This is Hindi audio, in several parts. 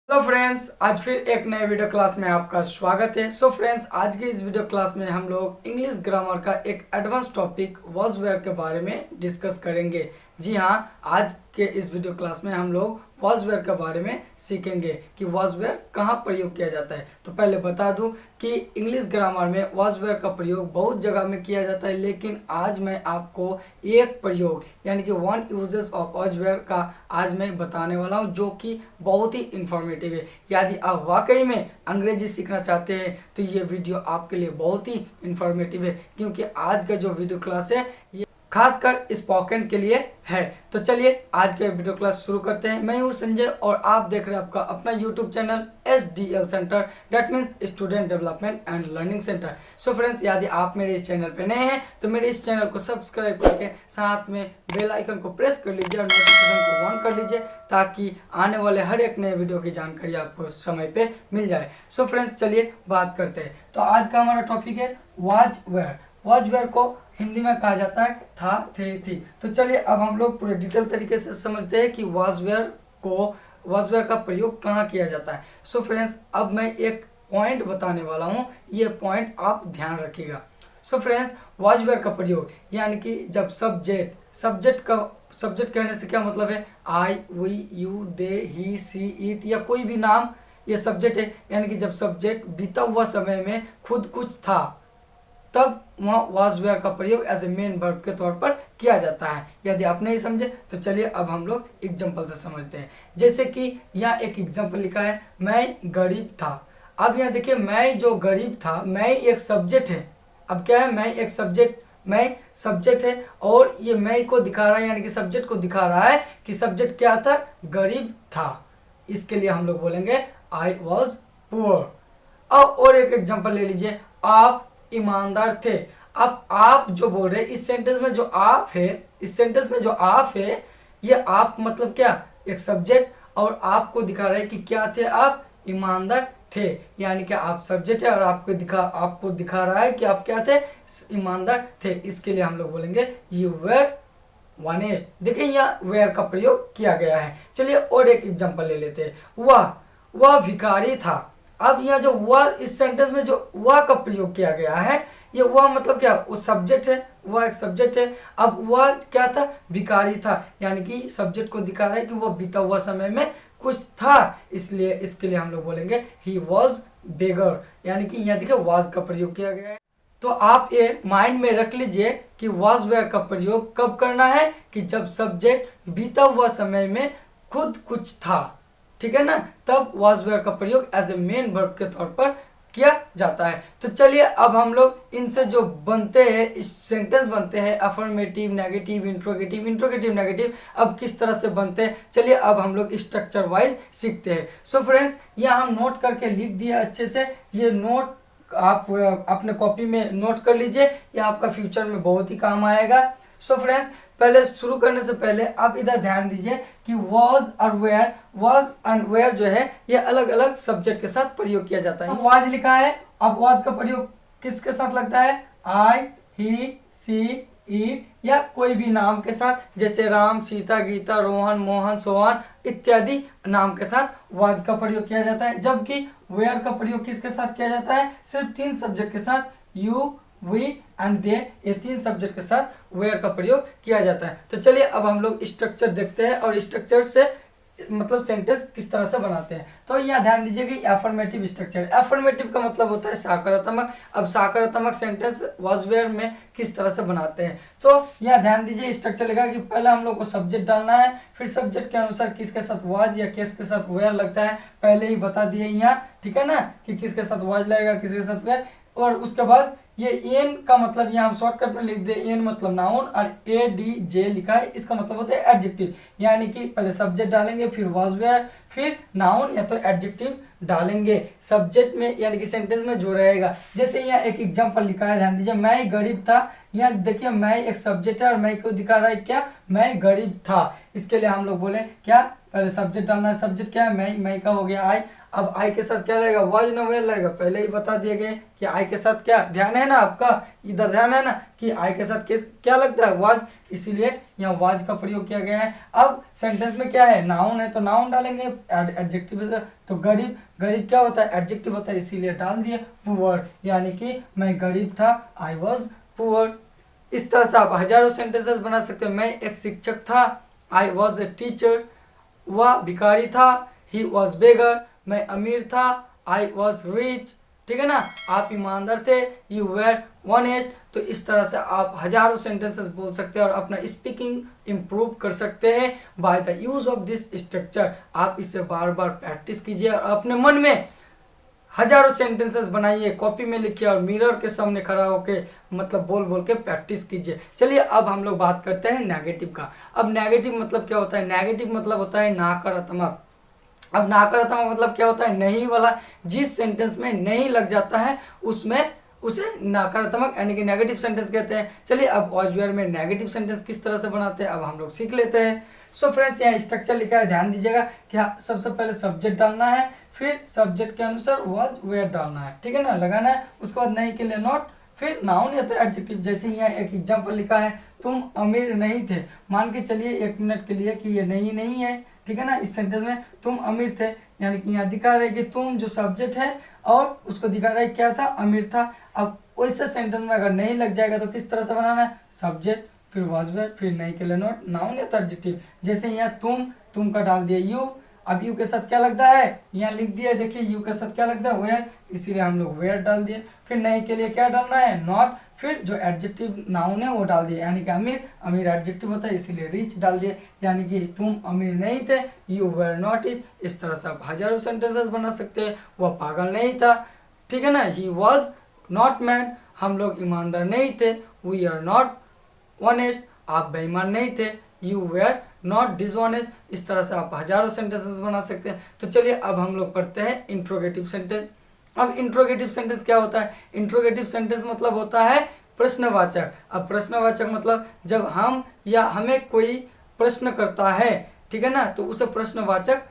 हेलो फ्रेंड्स, आज फिर एक नए वीडियो क्लास में आपका स्वागत है। सो फ्रेंड्स, आज की इस वीडियो क्लास में हम लोग इंग्लिश ग्रामर का एक एडवांस टॉपिक वॉज वेयर के बारे में डिस्कस करेंगे। जी हाँ, आज के इस वीडियो क्लास में हम लोग वॉज वेयर के बारे में सीखेंगे कि वॉज वेयर कहाँ प्रयोग किया जाता है। तो पहले बता दूं कि इंग्लिश ग्रामर में वॉज वेयर का प्रयोग बहुत जगह में किया जाता है, लेकिन आज मैं आपको एक प्रयोग यानी कि one uses of was were का आज मैं बताने वाला हूँ, जो कि बहुत ही इंफॉर्मेटिव है। यदि आप वाकई में अंग्रेजी सीखना चाहते हैं तो ये वीडियो आपके लिए बहुत ही इंफॉर्मेटिव है, क्योंकि आज का जो वीडियो क्लास है ये खासकर स्पोकन के लिए है। तो चलिए आज के वीडियो क्लास शुरू करते हैं। मैं हूँ संजय और आप देख रहे हैं आपका अपना YouTube channel SDL centre, that means student development and learning centre. So friends, यदि आप मेरे इस चैनल पे नए हैं तो मेरे इस चैनल को सब्सक्राइब करके साथ में बेल आइकन को प्रेस कर लीजिए और नोटिफिकेशन को ऑन कर लीजिए, ताकि आने वाले हर एक नए वीडियो की जानकारी आपको समय पे मिल जाए। सो फ्रेंड्स, चलिए बात करते हैं। तो आज का हमारा टॉपिक है वॉज वेयर। वॉज वेयर को हिंदी में कहा जाता है था, थे, थी। तो चलिए अब हम लोग पूरे डिटेल तरीके से समझते हैं कि वॉज वेयर का प्रयोग कहाँ किया जाता है। सो फ्रेंड्स, अब मैं एक पॉइंट बताने वाला हूँ, ये पॉइंट आप ध्यान रखिएगा। सो फ्रेंड्स, वॉज वेयर का प्रयोग यानी कि जब सब्जेक्ट कहने से क्या मतलब है, I, we, you, they, he, she, it या कोई भी नाम ये सब्जेक्ट है। यानी कि जब सब्जेक्ट बीता हुआ समय में खुद कुछ था, तब वहाँ वॉज वेयर का प्रयोग एज ए मेन वर्ब के तौर पर किया जाता है। यदि आप नहीं समझे तो चलिए अब हम लोग एग्जांपल से समझते हैं। जैसे कि यहाँ एक एग्जांपल लिखा है, मैं गरीब था। अब यहाँ देखिए, मैं जो गरीब था, मैं एक सब्जेक्ट है। अब क्या है, मैं सब्जेक्ट है और ये मैं को दिखा रहा है, यानी कि सब्जेक्ट को दिखा रहा है कि सब्जेक्ट क्या था, गरीब था। इसके लिए हम लोग बोलेंगे आई वॉज पुअर। अब और एक एग्जांपल ले लीजिए, आप ईमानदार थे। अब आप जो बोल रहे हैं इस सेंटेंस में जो आप है, ये आप मतलब क्या, एक सब्जेक्ट, और आपको दिखा रहे हैं कि क्या थे, आप ईमानदार थे। यानी कि आप सब्जेक्ट है और आपको दिखा रहा है कि आप क्या थे, ईमानदार थे। इसके लिए हम लोग बोलेंगे यू वेर ऑनेस्ट। देखिए यहाँ वेयर का प्रयोग किया गया है। चलिए और एक एग्जांपल ले लेते हैं, वह भिखारी था। अब यहाँ जो वह, इस सेंटेंस में जो वह का प्रयोग किया गया है, ये वह मतलब क्या, वो सब्जेक्ट है, वह एक सब्जेक्ट है। अब वह क्या था, भिखारी था, यानी कि सब्जेक्ट को दिखा रहा है कि वह बीता हुआ समय में कुछ था, इसलिए इसके लिए हम लोग बोलेंगे ही वॉज बेगर। यानी कि यहाँ देखिए वॉज का प्रयोग किया गया है। तो आप ये माइंड में रख लीजिए कि वॉज वेयर का प्रयोग कब करना है, कि जब सब्जेक्ट बीता हुआ समय में खुद कुछ था, ठीक है ना, तब वॉज वेयर का प्रयोग एज ए मेन वर्ब के तौर पर किया जाता है। तो चलिए अब हम लोग इनसे जो बनते हैं, इस सेंटेंस बनते हैं अफर्मेटिव, नेगेटिव, इंट्रोगेटिव, नेगेटिव, अब किस तरह से बनते हैं, चलिए अब हम लोग स्ट्रक्चर वाइज सीखते हैं। सो फ्रेंड्स, यहाँ हम नोट करके लिख दिए अच्छे से। ये नोट आप अपने कॉपी में नोट कर लीजिए, ये आपका फ्यूचर में बहुत ही काम आएगा। सो फ्रेंड्स, पहले शुरू करने से पहले आप इधर ध्यान दीजिए कि वॉज एंड वेयर जो है ये अलग अलग सब्जेक्ट के साथ प्रयोग किया जाता है। वॉज लिखा है, अब वॉज का प्रयोग किसके साथ लगता है, आई, ही, सी, इट या कोई भी नाम के साथ, जैसे राम, सीता, गीता, रोहन, मोहन, सोहन इत्यादि नाम के साथ वॉज का प्रयोग किया जाता है। जबकि वेयर का प्रयोग किसके साथ किया जाता है, सिर्फ 3 सब्जेक्ट के साथ, यू, वी एंड दे, ये 3 सब्जेक्ट के साथ वेयर का प्रयोग किया जाता है। तो चलिए अब हम लोग स्ट्रक्चर देखते हैं और स्ट्रक्चर से मतलब सेंटेंस किस तरह से बनाते हैं। तो यहाँ ध्यान दीजिए कि एफर्मेटिव स्ट्रक्चर, एफर्मेटिव का मतलब होता है सकारात्मक। अब सकारात्मक सेंटेंस वॉज वेयर में किस तरह से बनाते हैं, तो यहाँ ध्यान दीजिए स्ट्रक्चर लगा कि पहले हम लोग को सब्जेक्ट डालना है, फिर सब्जेक्ट के अनुसार किसके साथ वॉज या किसके साथ वेयर लगता है, पहले ही बता दिए यहाँ, ठीक है ना, कि किसके साथ वॉज लगेगा, किसके साथ वेयर। और उसके बाद ये एन का मतलब यहाँ हम शॉर्टकट में लिख दे, एन मतलब नाउन, और ADJ लिखा है, इसका मतलब होता है एडजेक्टिव। यानी कि पहले सब्जेक्ट डालेंगे, फिर वॉज वेयर, फिर नाउन या तो एडजेक्टिव डालेंगे सब्जेक्ट में, यानी कि सेंटेंस में जो रहेगा। जैसे यहाँ एक एग्जांपल लिखा है, ध्यान दीजिए, मैं गरीब था। यहाँ देखिए मैं एक सब्जेक्ट है और मैं को दिखा रहा है क्या, मैं गरीब था। इसके लिए हम लोग बोले क्या, पहले सब्जेक्ट डालना है। सब्जेक्ट क्या है, मैं का हो गया आई। अब आई के साथ क्या लगेगा, वाज ना वेयर लगेगा। पहले ही बता दिए गए कि आई के साथ क्या, ध्यान है ना आपका, इधर ध्यान है ना कि आई के साथ क्या लगता है, वाज, इसीलिए यहाँ वाज का प्रयोग किया गया है। अब सेंटेंस में क्या है, नाउन है तो नाउन डालेंगे, एडजेक्टिव है तो गरीब, गरीब क्या होता है, एडजेक्टिव होता है, इसीलिए डाल दिए पुअर, यानी कि मैं गरीब था, आई वॉज पुअर। इस तरह से आप हजारों सेंटेंसेस बना सकते हो। मैं एक शिक्षक था, आई वॉज ए टीचर। वह भिखारी था, ही वॉज बेगर। मैं अमीर था, आई वॉज रिच। ठीक है ना, आप ईमानदार थे, यू वेर ऑनेस्ट। तो इस तरह से आप हजारों सेंटेंसेस बोल सकते हैं और अपना स्पीकिंग इम्प्रूव कर सकते हैं by the use of this structure. आप इसे बार बार प्रैक्टिस कीजिए और अपने मन में हजारों सेंटेंसेस बनाइए, कॉपी में लिखिए और मिरर के सामने खड़ा होके मतलब बोल बोल के प्रैक्टिस कीजिए। चलिए अब हम लोग बात करते हैं नेगेटिव का। अब नेगेटिव मतलब क्या होता है, नेगेटिव मतलब होता है नकारात्मक। अब नकारात्मक मतलब क्या होता है, नहीं वाला, जिस सेंटेंस में नहीं लग जाता है उसमें उसे नकारात्मक यानी कि नेगेटिव सेंटेंस कहते हैं। चलिए अब वॉज वेयर में नेगेटिव सेंटेंस किस तरह से बनाते हैं अब हम लोग सीख लेते हैं। सो फ्रेंड्स, यहाँ स्ट्रक्चर लिखा है, ध्यान दीजिएगा कि सबसे पहले सब्जेक्ट डालना है, फिर सब्जेक्ट के अनुसार वॉज वेयर डालना है, ठीक है ना, लगाना है। उसके बाद नहीं के लिए नॉट, फिर नाउन या तो एडजेक्टिव। जैसे यहाँ एक एग्जाम्पल लिखा है, तुम अमीर नहीं थे। मान के चलिए 1 मिनट के लिए कि ये नहीं है, ठीक है ना। इस सेंटेंस में तुम अमीर थे, यानी कि यहाँ दिखा रहा है कि तुम जो सब्जेक्ट है और उसको दिखा रहा है क्या था, अमीर था। अब वैसे सेंटेंस में अगर नहीं लग जाएगा तो किस तरह से बनाना है, सब्जेक्ट फिर वॉज वेयर फिर नहीं के लिए नॉट, नाउन या तो एडजेक्टिव। जैसे यहाँ तुम का डाल दिया यू। अब यू के साथ क्या लगता है, यहाँ लिख दिया, देखिए यू के साथ क्या लगता है, वेयर, इसीलिए हम लोग वेयर डाल दिए। फिर नहीं के लिए क्या डालना है, नॉट, फिर जो एडजेक्टिव नाउन है वो डाल दिए, यानी कि अमीर एडजेक्टिव होता है इसीलिए रिच डाल दिए, यानी कि तुम अमीर नहीं थे, यू वेयर नॉट इट। इस तरह से आप हजारों सेंटेंसेस बना सकते हैं। वह पागल नहीं था, ठीक है ना, ही वॉज नॉट मैड, हम लोग ईमानदार नहीं थे, वी आर नॉट ऑनेस्ट, आप बेईमान नहीं थे, यू वेयर नॉट डिसऑनेस्ट। इस तरह से आप हजारों सेंटेंसेस बना सकते हैं। तो चलिए अब हम लोग पढ़ते हैं इंट्रोगेटिव सेंटेंस। अब इंट्रोगेटिव सेंटेंस क्या होता है, इंट्रोगेटिव सेंटेंस मतलब होता है प्रश्नवाचक। अब प्रश्नवाचक मतलब जब हम या हमें कोई प्रश्न करता है, ठीक है ना, तो उसे प्रश्नवाचक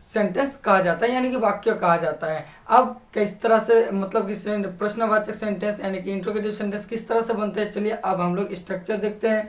सेंटेंस कहा जाता है, यानी कि वाक्य कहा जाता है। अब किस तरह से मतलब कि प्रश्नवाचक सेंटेंस यानी कि इंट्रोगेटिव सेंटेंस किस तरह से बनते हैं, चलिए अब हम लोग स्ट्रक्चर देखते हैं।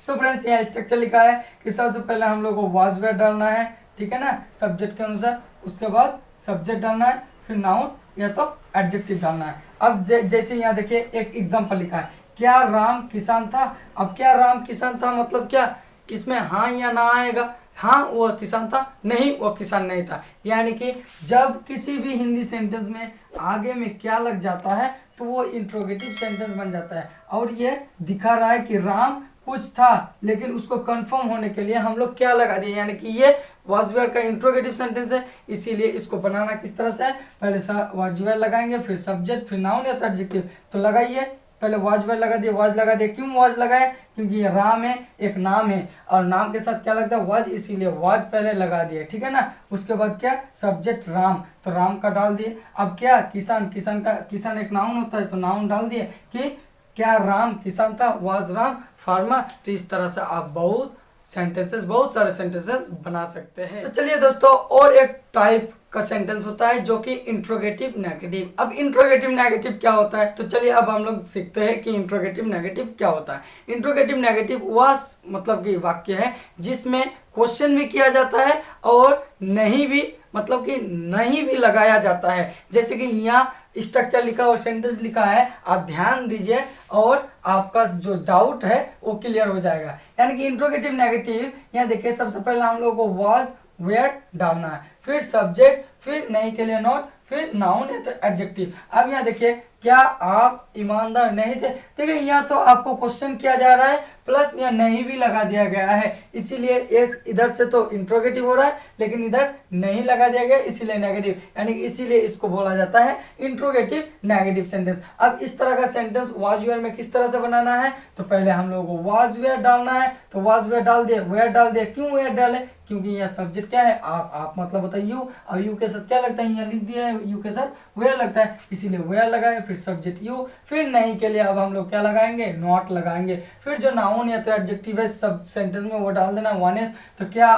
सो फ्रेंड्स, यहाँ स्ट्रक्चर लिखा है कि सबसे पहले हम लोग को वॉज वेयर डालना है, ठीक है ना, सब्जेक्ट के अनुसार। उसके बाद सब्जेक्ट डालना है, फिर नाउन या तो एडजेक्टिव डालना है। अब जैसे यहाँ देखिए एक एग्जांपल लिखा है, क्या राम किसान था। अब क्या राम किसान था मतलब क्या, इसमें हाँ या ना आएगा, हाँ वह किसान था, नहीं वह किसान नहीं था। यानी कि जब किसी भी हिंदी सेंटेंस में आगे में क्या लग जाता है तो वो इंट्रोगेटिव सेंटेंस बन जाता है। और ये दिखा रहा है कि राम कुछ था, लेकिन उसको कंफर्म होने के लिए हम लोग क्या लगा दिए, यानी कि ये वॉज वेयर का इंट्रोगेटिव सेंटेंस है, इसीलिए इसको बनाना किस तरह से है, पहले वॉज वेयर लगाएंगे, फिर सब्जेक्ट, फिर नाउन या एडजेक्टिव। तो लगाइए, पहले वॉज वेयर लगा दिए, वॉज लगा दिए। क्यों वॉज लगाए, क्योंकि ये राम है, एक नाम है और नाम के साथ क्या लगता है, वॉज, इसीलिए वॉज पहले लगा दिए, ठीक है ना। उसके बाद क्या, सब्जेक्ट राम, तो राम का डाल दिए। अब क्या, किसान, किसान एक नाउन होता है तो नाउन डाल दिए कि क्या राम किसान था, वाज राम फार्मर। तो इस तरह से आप बहुत सारे सेंटेंसेस बना सकते हैं। तो चलिए दोस्तों, और एक टाइप का सेंटेंस होता है जो कि इंट्रोगेटिव नेगेटिव। अब इंट्रोगेटिव नेगेटिव क्या होता है, तो चलिए अब हम लोग सीखते हैं कि इंट्रोगेटिव नेगेटिव क्या होता है। इंट्रोगेटिव नेगेटिव वह मतलब कि वाक्य है जिसमें क्वेश्चन भी किया जाता है और नहीं भी मतलब कि नहीं भी लगाया जाता है। जैसे कि यहाँ स्ट्रक्चर लिखा और सेंटेंस लिखा है, आप ध्यान दीजिए और आपका जो डाउट है वो क्लियर हो जाएगा। यानी कि इंट्रोगेटिव नेगेटिव, यहाँ देखिए सबसे पहले हम लोग को वॉज वेयर डालना है, फिर सब्जेक्ट, फिर नहीं के लिए नॉट, फिर नाउन है तो एडजेक्टिव। अब यहाँ देखिए, क्या आप ईमानदार नहीं थे। देखिए यहाँ तो आपको क्वेश्चन किया जा रहा है प्लस यहाँ नहीं भी लगा दिया गया है, इसीलिए एक इधर से तो इंट्रोगेटिव हो रहा है लेकिन इधर नहीं लगा दिया गया, इसीलिए नेगेटिव, यानी कि इसीलिए इसको बोला जाता है इंट्रोगेटिव नेगेटिव सेंटेंस। अब इस तरह का सेंटेंस वॉज वेयर में किस तरह से बनाना है, तो पहले हम लोगों को वॉज वेयर डालना है, तो वॉज वेयर डाल दिए, वेयर डाल दिए। क्यों वेयर डाले, क्योंकि यह सब्जेक्ट क्या है, आप मतलब होता है यू, और यू के साथ क्या लगता है, यहाँ लिख दिया है यू के साथ वेयर लगता है, इसीलिए वेयर लगाए, फिर सब्जेक्ट यू, फिर नहीं के लिए अब हम लोग क्या लगाएंगे, नॉट लगाएंगे, फिर जो नाउन या तो एडजेक्टिव है सब सेंटेंस में वो डाल देना ऑनेस्ट। तो क्या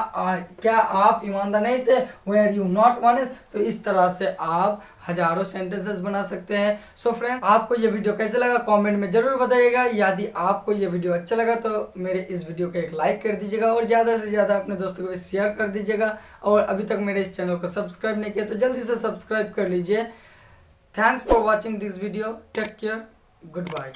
आप ईमानदार नहीं थे, वेयर यू नॉट ऑनेस्ट। तो इस तरह से आप हजारों सेंटेंसेस बना सकते हैं। सो फ्रेंड्स, आपको ये वीडियो कैसे लगा कमेंट में जरूर बताइएगा। यदि आपको ये वीडियो अच्छा लगा तो मेरे इस वीडियो को एक लाइक कर दीजिएगा और ज़्यादा से ज़्यादा अपने दोस्तों को भी शेयर कर दीजिएगा। और अभी तक मेरे इस चैनल को सब्सक्राइब नहीं किया तो जल्दी से सब्सक्राइब कर लीजिए। Thanks for watching this video, take care, good bye.